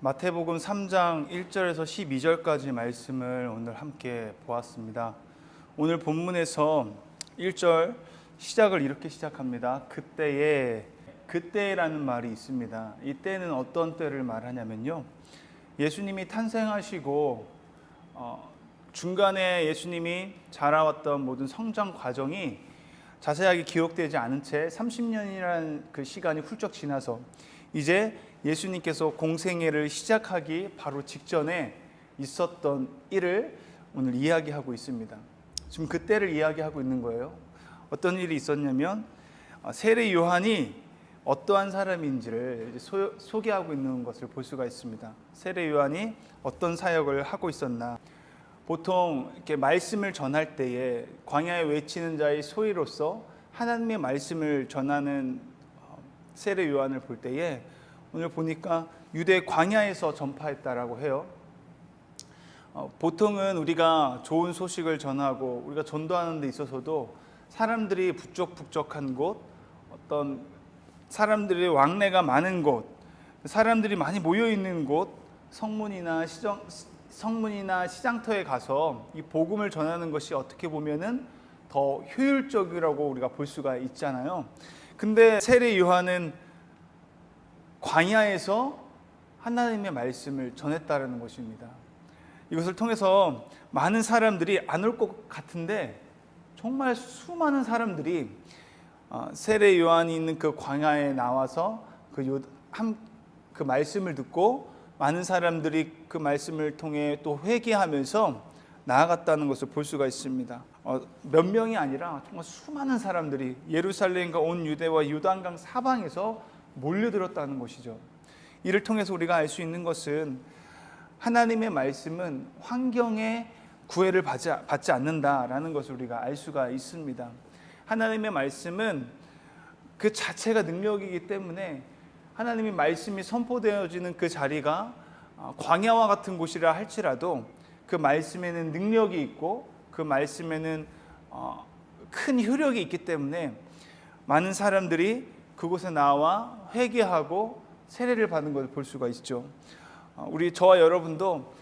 마태복음 3장 1절에서 12절까지 말씀을 오늘 함께 보았습니다. 오늘 본문에서 1절 시작을 이렇게 시작합니다. 그때라는 말이 있습니다. 이 때는 어떤 때를 말하냐면요, 예수님이 탄생하시고 중간에 예수님이 자라왔던 모든 성장 과정이 자세하게 기록되지 않은 채 30년이라는 그 시간이 훌쩍 지나서 이제 예수님께서 공생애를 시작하기 바로 직전에 있었던 일을 오늘 이야기하고 있습니다. 지금 그때를 이야기하고 있는 거예요. 어떤 일이 있었냐면 세례 요한이 어떠한 사람인지를 소개하고 있는 것을 볼 수가 있습니다. 세례 요한이 어떤 사역을 하고 있었나. 보통 이렇게 말씀을 전할 때에 광야에 외치는 자의 소위로서 하나님의 말씀을 전하는 세례 요한을 볼 때에 오늘 보니까 유대 광야에서 전파했다라고 해요. 보통은 우리가 좋은 소식을 전하고 우리가 전도하는 데 있어서도 사람들이 북적북적한 곳, 어떤 사람들의 왕래가 많은 곳, 사람들이 많이 모여 있는 곳, 성문이나 시장터에 가서 이 복음을 전하는 것이 어떻게 보면은 더 효율적이라고 우리가 볼 수가 있잖아요. 근데 세례 요한은 광야에서 하나님의 말씀을 전했다라는 것입니다. 이것을 통해서 많은 사람들이 안 올 것 같은데 정말 수많은 사람들이 세례 요한이 있는 그 광야에 나와서 그 말씀을 듣고 많은 사람들이 그 말씀을 통해 또 회개하면서 나아갔다는 것을 볼 수가 있습니다. 몇 명이 아니라 정말 수많은 사람들이 예루살렘과 온 유대와 요단강 사방에서 몰려들었다는 것이죠. 이를 통해서 우리가 알 수 있는 것은 하나님의 말씀은 환경에 구애를 받지 않는다라는 것을 우리가 알 수가 있습니다. 하나님의 말씀은 그 자체가 능력이기 때문에 하나님의 말씀이 선포되어지는 그 자리가 광야와 같은 곳이라 할지라도 그 말씀에는 능력이 있고 그 말씀에는 큰 효력이 있기 때문에 많은 사람들이 그곳에 나와 회개하고 세례를 받는 것을 볼 수가 있죠. 저와 여러분도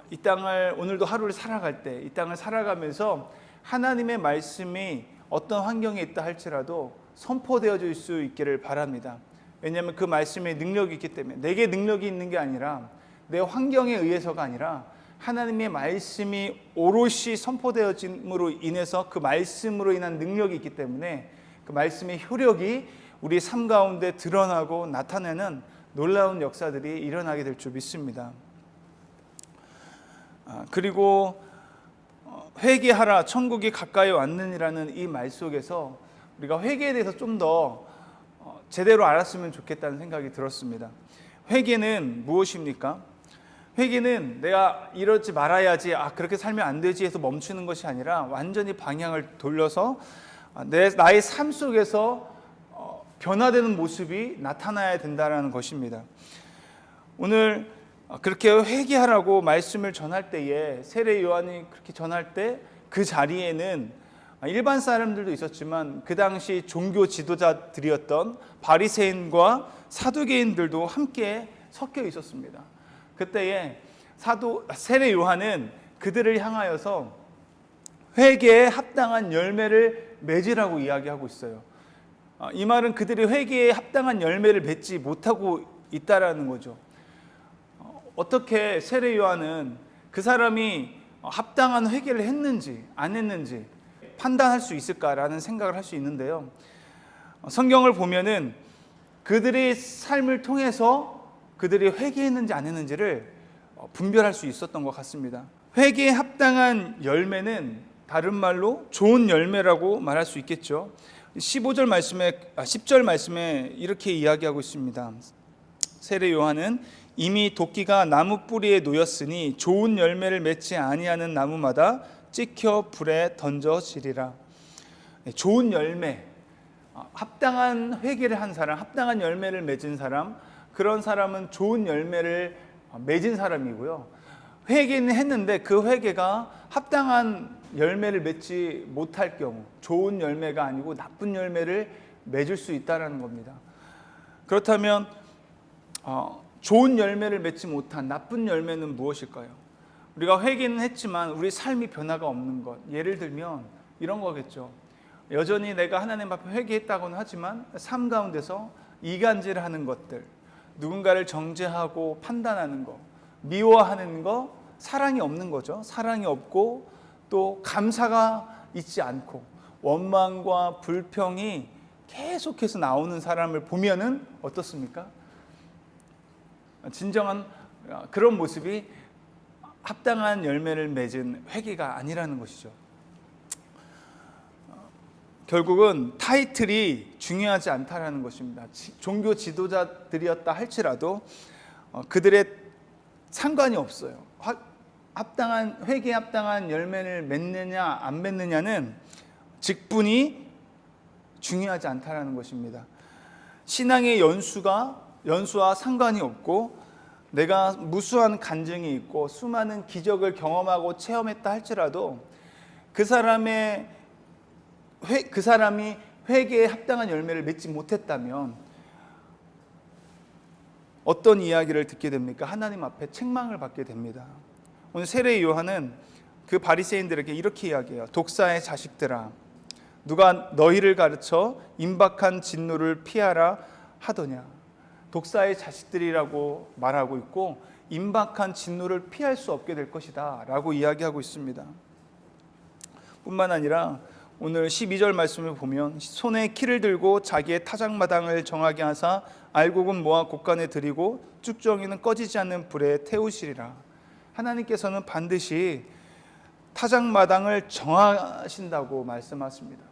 이 땅을 오늘도 하루를 살아갈 때 이 땅을 살아가면서 하나님의 말씀이 어떤 환경에 있다 할지라도 선포되어질 수 있기를 바랍니다. 왜냐하면 그 말씀에 능력이 있기 때문에 내게 능력이 있는 게 아니라 내 환경에 의해서가 아니라 하나님의 말씀이 오롯이 선포되어짐으로 인해서 그 말씀으로 인한 능력이 있기 때문에 그 말씀의 효력이 우리 삶 가운데 드러나고 나타내는 놀라운 역사들이 일어나게 될 줄 믿습니다. 그리고 회개하라 천국이 가까이 왔느니라는 이 말 속에서 우리가 회개에 대해서 좀 더 제대로 알았으면 좋겠다는 생각이 들었습니다. 회개는 무엇입니까? 회개는 내가 이러지 말아야지, 그렇게 살면 안 되지 해서 멈추는 것이 아니라 완전히 방향을 돌려서 나의 삶 속에서 변화되는 모습이 나타나야 된다는 것입니다. 오늘 그렇게 회개하라고 말씀을 전할 때에 세례 요한이 그렇게 전할 때 그 자리에는 일반 사람들도 있었지만 그 당시 종교 지도자들이었던 바리새인과 사두개인들도 함께 섞여 있었습니다. 그때에 세례 요한은 그들을 향하여서 회개에 합당한 열매를 맺으라고 이야기하고 있어요. 이 말은 그들이 회개에 합당한 열매를 맺지 못하고 있다라는 거죠. 어떻게 세례 요한은 그 사람이 합당한 회개를 했는지 안 했는지 판단할 수 있을까라는 생각을 할 수 있는데요. 성경을 보면은 그들의 삶을 통해서 그들이 회개했는지 안 했는지를 분별할 수 있었던 것 같습니다. 회개에 합당한 열매는 다른 말로 좋은 열매라고 말할 수 있겠죠. 10절 말씀에 이렇게 이야기하고 있습니다. 세례 요한은 이미 도끼가 나무 뿌리에 놓였으니 좋은 열매를 맺지 아니하는 나무마다 찍혀 불에 던져지리라. 좋은 열매, 합당한 회개를 한 사람, 합당한 열매를 맺은 사람, 그런 사람은 좋은 열매를 맺은 사람이고요. 회개는 했는데 그 회개가 합당한 열매를 맺지 못할 경우, 좋은 열매가 아니고 나쁜 열매를 맺을 수 있다는 겁니다. 그렇다면 좋은 열매를 맺지 못한 나쁜 열매는 무엇일까요? 우리가 회개는 했지만 우리 삶이 변화가 없는 것. 예를 들면 이런 거겠죠. 여전히 내가 하나님 앞에 회개했다고는 하지만 삶 가운데서 이간질하는 것들, 누군가를 정죄하고 판단하는 것, 미워하는 것, 사랑이 없는 거죠. 사랑이 없고 또 감사가 있지 않고 원망과 불평이 계속해서 나오는 사람을 보면은 어떻습니까? 진정한 그런 모습이 합당한 열매를 맺은 회개가 아니라는 것이죠. 결국은 타이틀이 중요하지 않다라는 것입니다. 종교 지도자들이었다 할지라도 그들의 상관이 없어요. 합당한 회개에 합당한 열매를 맺느냐 안 맺느냐는 직분이 중요하지 않다라는 것입니다. 신앙의 연수와 상관이 없고 내가 무수한 간증이 있고 수많은 기적을 경험하고 체험했다 할지라도 그 사람이 회개에 합당한 열매를 맺지 못했다면 어떤 이야기를 듣게 됩니까? 하나님 앞에 책망을 받게 됩니다. 오늘 세례 요한은 그 바리새인들에게 이렇게 이야기해요. 독사의 자식들아, 누가 너희를 가르쳐 임박한 진노를 피하라 하더냐. 독사의 자식들이라고 말하고 있고 임박한 진노를 피할 수 없게 될 것이다 라고 이야기하고 있습니다. 뿐만 아니라 오늘 12절 말씀을 보면 손에 키를 들고 자기의 타작마당을 정하게 하사 알곡은 모아 곳간에 들이고 쭉정이는 꺼지지 않는 불에 태우시리라. 하나님께서는 반드시 타작마당을 정하신다고 말씀하십니다.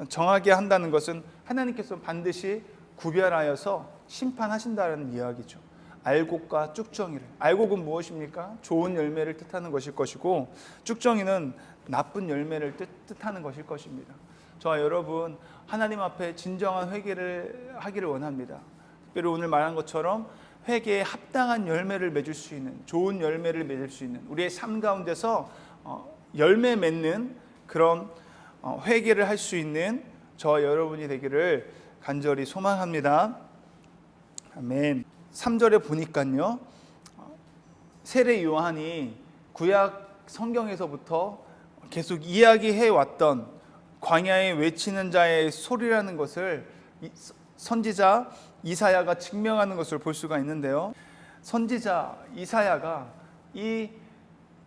정하게 한다는 것은 하나님께서 반드시 구별하여서 심판하신다는 이야기죠. 알곡과 쭉정이를. 알곡은 무엇입니까? 좋은 열매를 뜻하는 것일 것이고 쭉정이는 나쁜 열매를 뜻하는 것일 것입니다. 저와 여러분 하나님 앞에 진정한 회개를 하기를 원합니다. 특별히 오늘 말한 것처럼 회개에 합당한 열매를 맺을 수 있는, 좋은 열매를 맺을 수 있는 우리의 삶 가운데서 열매 맺는 그런 회개를 할 수 있는 저와 여러분이 되기를 간절히 소망합니다. 아멘. 3절에 보니까요, 세례 요한이 구약 성경에서부터 계속 이야기해 왔던 광야에 외치는 자의 소리라는 것을 선지자 이사야가 증명하는 것을 볼 수가 있는데요. 선지자 이사야가 이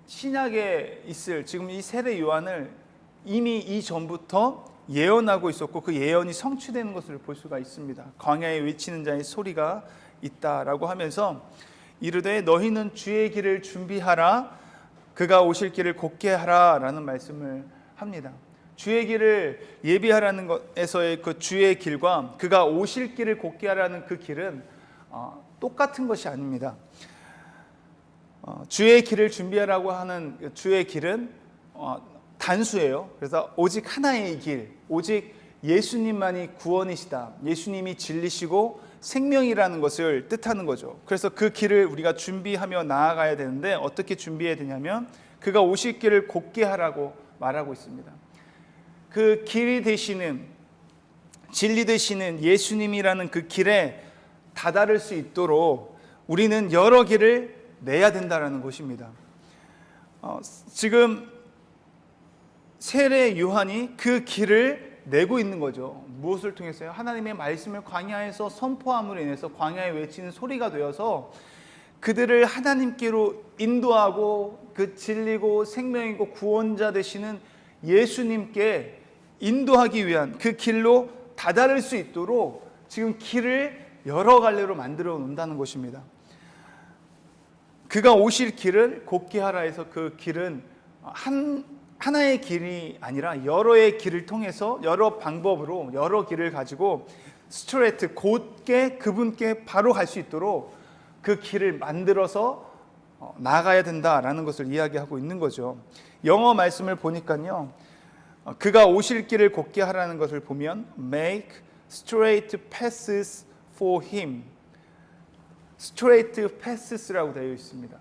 신약에 있을 지금 이 세례 요한을 이미 이전부터 예언하고 있었고 그 예언이 성취되는 것을 볼 수가 있습니다. 광야에 외치는 자의 소리가 있다라고 하면서 이르되 너희는 주의 길을 준비하라, 그가 오실 길을 곧게 하라 라는 말씀을 합니다. 주의 길을 예비하라는 것에서의 그 주의 길과 그가 오실 길을 곧게 하라는 그 길은 똑같은 것이 아닙니다. 주의 길을 준비하라고 하는 주의 길은 단수예요. 그래서 오직 하나의 길, 오직 예수님만이 구원이시다, 예수님이 진리시고 생명이라는 것을 뜻하는 거죠. 그래서 그 길을 우리가 준비하며 나아가야 되는데 어떻게 준비해야 되냐면 그가 오실 길을 곧게 하라고 말하고 있습니다. 그 길이 되시는, 진리 되시는 예수님이라는 그 길에 다다를 수 있도록 우리는 여러 길을 내야 된다는 것입니다. 지금 세례 요한이 그 길을 내고 있는 거죠. 무엇을 통해서요? 하나님의 말씀을 광야에서 선포함으로 인해서 광야에 외치는 소리가 되어서 그들을 하나님께로 인도하고 그 진리고 생명이고 구원자 되시는 예수님께 인도하기 위한 그 길로 다다를 수 있도록 지금 길을 여러 갈래로 만들어 놓는다는 것입니다. 그가 오실 길을 곧게 하라 해서 그 길은 하나의 길이 아니라 여러의 길을 통해서 여러 방법으로 여러 길을 가지고 스트레이트 곧게 그분께 바로 갈 수 있도록 그 길을 만들어서 나아가야 된다라는 것을 이야기하고 있는 거죠. 영어 말씀을 보니까요, 그가 오실 길을 곧게 하라는 것을 보면 make straight paths for him, straight paths라고 되어 있습니다.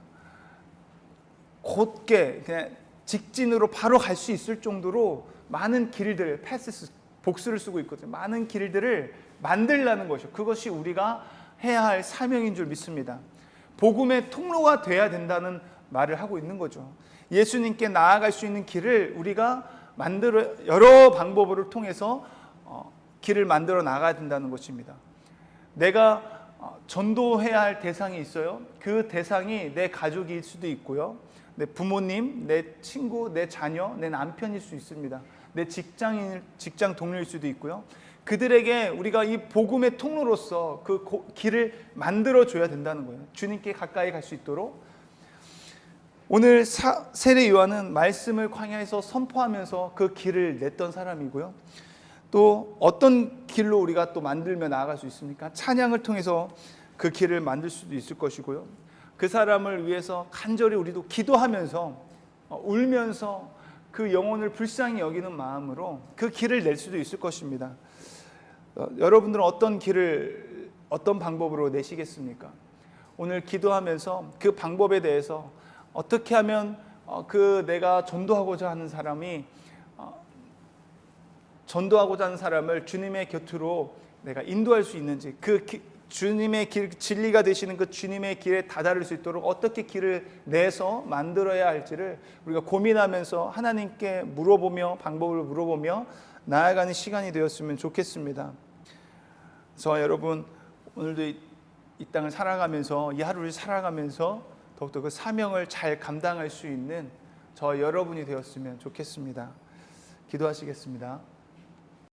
곧게 그냥 직진으로 바로 갈 수 있을 정도로 많은 길들, 패스 복수를 쓰고 있거든요. 많은 길들을 만들라는 것이요. 그것이 우리가 해야 할 사명인 줄 믿습니다. 복음의 통로가 돼야 된다는 말을 하고 있는 거죠. 예수님께 나아갈 수 있는 길을 우리가 여러 방법을 통해서 길을 만들어 나가야 된다는 것입니다. 내가 전도해야 할 대상이 있어요. 그 대상이 내 가족일 수도 있고요, 내 부모님, 내 친구, 내 자녀, 내 남편일 수 있습니다. 내 직장 동료일 수도 있고요. 그들에게 우리가 이 복음의 통로로서 그 길을 만들어 줘야 된다는 거예요. 주님께 가까이 갈 수 있도록. 오늘 세례 요한은 말씀을 광야에서 선포하면서 그 길을 냈던 사람이고요. 또 어떤 길로 우리가 또 만들며 나아갈 수 있습니까? 찬양을 통해서 그 길을 만들 수도 있을 것이고요. 그 사람을 위해서 간절히 우리도 기도하면서 울면서 그 영혼을 불쌍히 여기는 마음으로 그 길을 낼 수도 있을 것입니다. 여러분들은 어떤 방법으로 내시겠습니까? 오늘 기도하면서 그 방법에 대해서 어떻게 하면 내가 전도하고자 하는 사람을 주님의 곁으로 내가 인도할 수 있는지, 주님의 길, 진리가 되시는 그 주님의 길에 다다를 수 있도록 어떻게 길을 내서 만들어야 할지를 우리가 고민하면서 하나님께 방법을 물어보며 나아가는 시간이 되었으면 좋겠습니다. 그래서 여러분, 오늘도 이 땅을 살아가면서, 이 하루를 살아가면서 더욱더 그 사명을 잘 감당할 수 있는 저 여러분이 되었으면 좋겠습니다. 기도하시겠습니다.